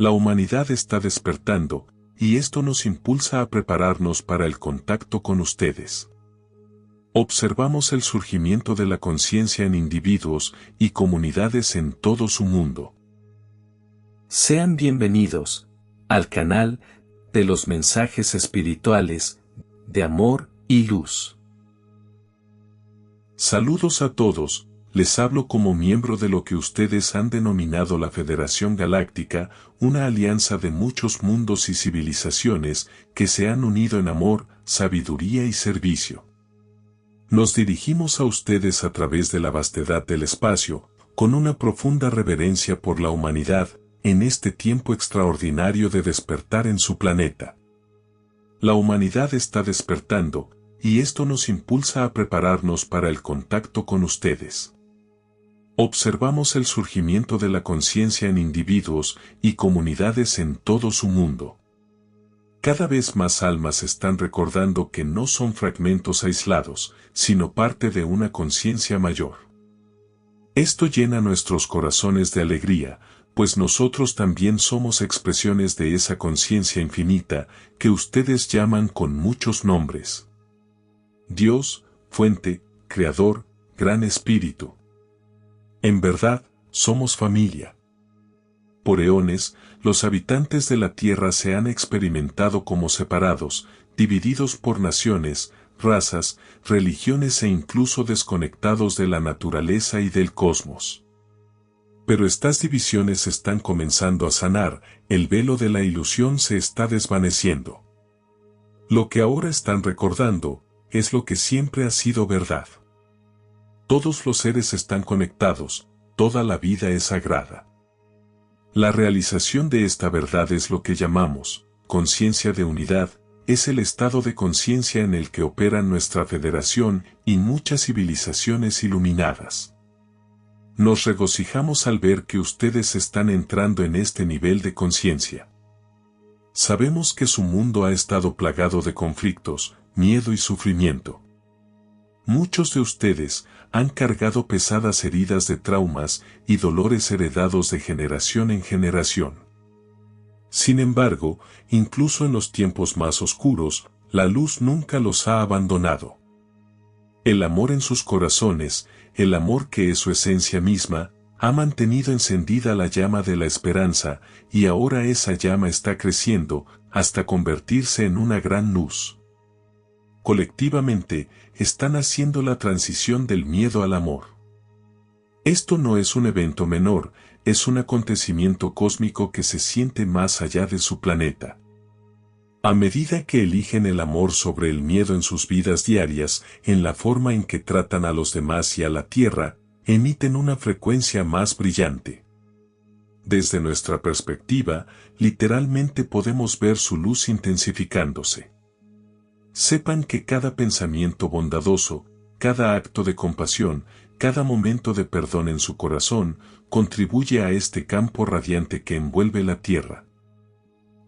La humanidad está despertando, y esto nos impulsa a prepararnos para el contacto con ustedes. Observamos el surgimiento de la conciencia en individuos y comunidades en todo su mundo. Sean bienvenidos al canal de los mensajes espirituales de amor y luz. Saludos a todos, les hablo como miembro de lo que ustedes han denominado la Federación Galáctica, una alianza de muchos mundos y civilizaciones que se han unido en amor, sabiduría y servicio. Nos dirigimos a ustedes a través de la vastedad del espacio, con una profunda reverencia por la humanidad, en este tiempo extraordinario de despertar en su planeta. La humanidad está despertando, y esto nos impulsa a prepararnos para el contacto con ustedes. Observamos el surgimiento de la conciencia en individuos y comunidades en todo su mundo. Cada vez más almas están recordando que no son fragmentos aislados, sino parte de una conciencia mayor. Esto llena nuestros corazones de alegría, pues nosotros también somos expresiones de esa conciencia infinita que ustedes llaman con muchos nombres. Dios, Fuente, Creador, Gran Espíritu. En verdad, somos familia. Por eones, los habitantes de la Tierra se han experimentado como separados, divididos por naciones, razas, religiones e incluso desconectados de la naturaleza y del cosmos. Pero estas divisiones están comenzando a sanar, el velo de la ilusión se está desvaneciendo. Lo que ahora están recordando, es lo que siempre ha sido verdad. Todos los seres están conectados, toda la vida es sagrada. La realización de esta verdad es lo que llamamos conciencia de unidad, es el estado de conciencia en el que opera nuestra federación y muchas civilizaciones iluminadas. Nos regocijamos al ver que ustedes están entrando en este nivel de conciencia. Sabemos que su mundo ha estado plagado de conflictos, miedo y sufrimiento. Muchos de ustedes han cargado pesadas heridas de traumas y dolores heredados de generación en generación. Sin embargo, incluso en los tiempos más oscuros, la luz nunca los ha abandonado. El amor en sus corazones, el amor que es su esencia misma, ha mantenido encendida la llama de la esperanza, y ahora esa llama está creciendo hasta convertirse en una gran luz. Colectivamente, están haciendo la transición del miedo al amor. Esto no es un evento menor, es un acontecimiento cósmico que se siente más allá de su planeta. A medida que eligen el amor sobre el miedo en sus vidas diarias, en la forma en que tratan a los demás y a la Tierra, emiten una frecuencia más brillante. Desde nuestra perspectiva, literalmente podemos ver su luz intensificándose. Sepan que cada pensamiento bondadoso, cada acto de compasión, cada momento de perdón en su corazón, contribuye a este campo radiante que envuelve la Tierra.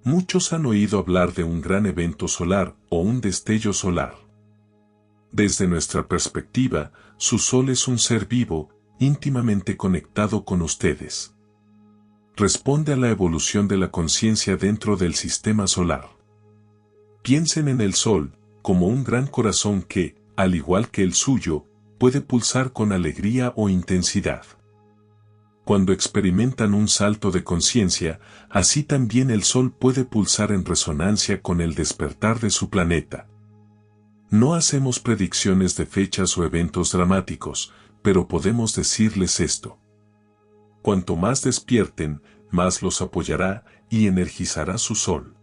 Muchos han oído hablar de un gran evento solar o un destello solar. Desde nuestra perspectiva, su Sol es un ser vivo, íntimamente conectado con ustedes. Responde a la evolución de la conciencia dentro del sistema solar. Piensen en el Sol, como un gran corazón que, al igual que el suyo, puede pulsar con alegría o intensidad. Cuando experimentan un salto de conciencia, así también el Sol puede pulsar en resonancia con el despertar de su planeta. No hacemos predicciones de fechas o eventos dramáticos, pero podemos decirles esto. Cuanto más despierten, más los apoyará y energizará su Sol.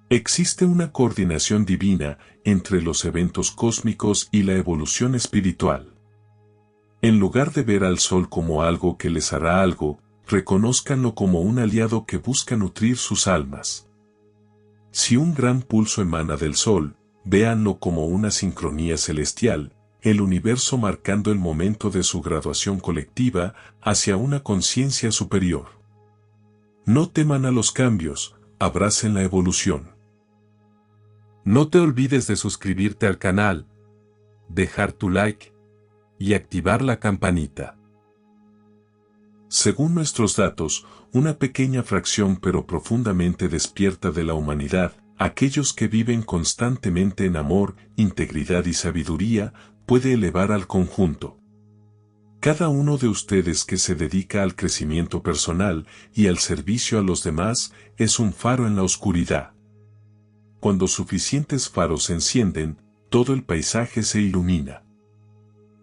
Existe una coordinación divina entre los eventos cósmicos y la evolución espiritual. En lugar de ver al Sol como algo que les hará algo, reconózcanlo como un aliado que busca nutrir sus almas. Si un gran pulso emana del Sol, véanlo como una sincronía celestial, el universo marcando el momento de su graduación colectiva hacia una conciencia superior. No teman a los cambios, abracen la evolución. No te olvides de suscribirte al canal, dejar tu like y activar la campanita. Según nuestros datos, una pequeña fracción pero profundamente despierta de la humanidad, aquellos que viven constantemente en amor, integridad y sabiduría, puede elevar al conjunto. Cada uno de ustedes que se dedica al crecimiento personal y al servicio a los demás es un faro en la oscuridad. Cuando suficientes faros se encienden, todo el paisaje se ilumina.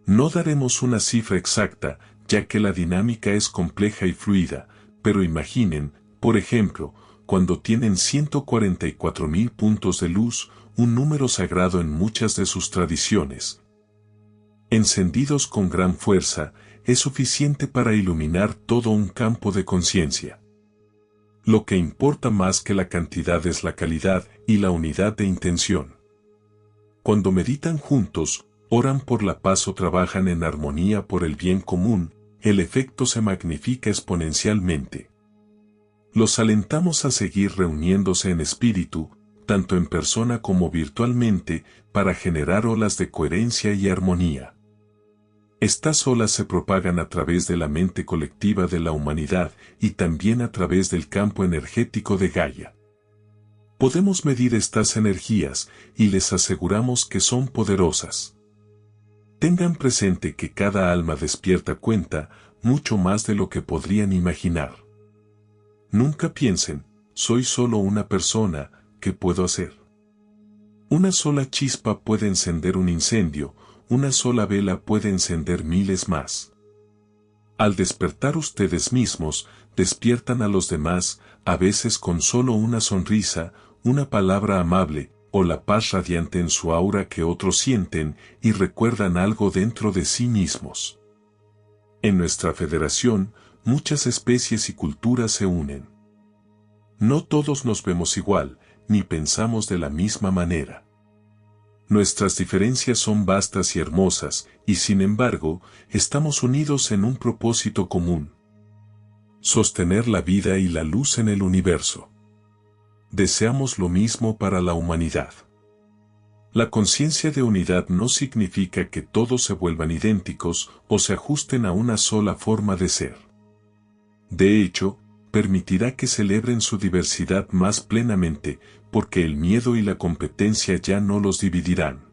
No daremos una cifra exacta, ya que la dinámica es compleja y fluida, pero imaginen, por ejemplo, cuando tienen 144.000 puntos de luz, un número sagrado en muchas de sus tradiciones. Encendidos con gran fuerza, es suficiente para iluminar todo un campo de conciencia. Lo que importa más que la cantidad es la calidad y la unidad de intención. Cuando meditan juntos, oran por la paz o trabajan en armonía por el bien común, el efecto se magnifica exponencialmente. Los alentamos a seguir reuniéndose en espíritu, tanto en persona como virtualmente, para generar olas de coherencia y armonía. Estas olas se propagan a través de la mente colectiva de la humanidad y también a través del campo energético de Gaia. Podemos medir estas energías y les aseguramos que son poderosas. Tengan presente que cada alma despierta cuenta mucho más de lo que podrían imaginar. Nunca piensen, soy solo una persona, ¿qué puedo hacer? Una sola chispa puede encender un incendio, una sola vela puede encender miles más. Al despertar ustedes mismos, despiertan a los demás, a veces con solo una sonrisa, una palabra amable, o la paz radiante en su aura que otros sienten y recuerdan algo dentro de sí mismos. En nuestra federación, muchas especies y culturas se unen. No todos nos vemos igual, ni pensamos de la misma manera. Nuestras diferencias son vastas y hermosas, y sin embargo, estamos unidos en un propósito común: sostener la vida y la luz en el universo. Deseamos lo mismo para la humanidad. La conciencia de unidad no significa que todos se vuelvan idénticos o se ajusten a una sola forma de ser. De hecho, permitirá que celebren su diversidad más plenamente, porque el miedo y la competencia ya no los dividirán.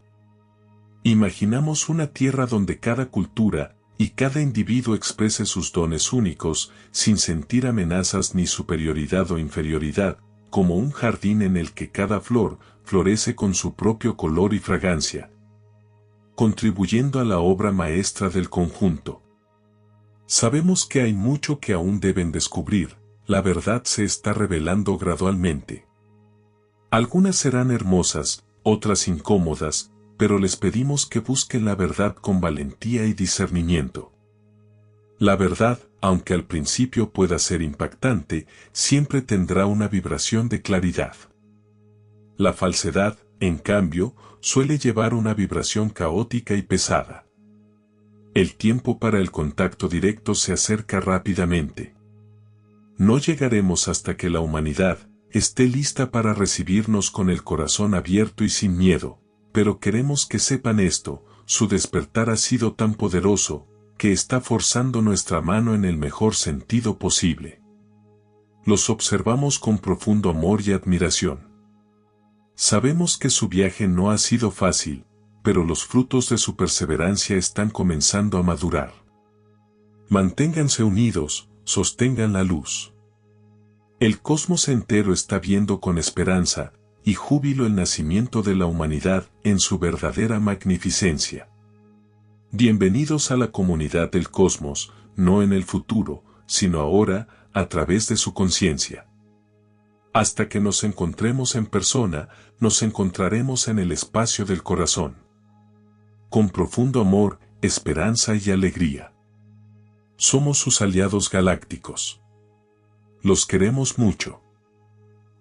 Imaginamos una tierra donde cada cultura y cada individuo exprese sus dones únicos, sin sentir amenazas ni superioridad o inferioridad, como un jardín en el que cada flor florece con su propio color y fragancia, contribuyendo a la obra maestra del conjunto. Sabemos que hay mucho que aún deben descubrir, la verdad se está revelando gradualmente. Algunas serán hermosas, otras incómodas, pero les pedimos que busquen la verdad con valentía y discernimiento. La verdad, aunque al principio pueda ser impactante, siempre tendrá una vibración de claridad. La falsedad, en cambio, suele llevar una vibración caótica y pesada. El tiempo para el contacto directo se acerca rápidamente. No llegaremos hasta que la humanidad esté lista para recibirnos con el corazón abierto y sin miedo, pero queremos que sepan esto: su despertar ha sido tan poderoso, que está forzando nuestra mano en el mejor sentido posible. Los observamos con profundo amor y admiración. Sabemos que su viaje no ha sido fácil, pero los frutos de su perseverancia están comenzando a madurar. Manténganse unidos, sostengan la luz. El cosmos entero está viendo con esperanza y júbilo el nacimiento de la humanidad en su verdadera magnificencia. Bienvenidos a la comunidad del cosmos, no en el futuro, sino ahora, a través de su conciencia. Hasta que nos encontremos en persona, nos encontraremos en el espacio del corazón. Con profundo amor, esperanza y alegría. Somos sus aliados galácticos. Los queremos mucho.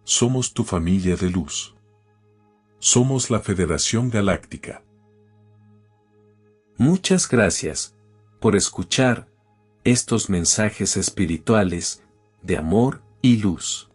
Somos tu familia de luz. Somos la Federación Galáctica. Muchas gracias por escuchar estos mensajes espirituales de amor y luz.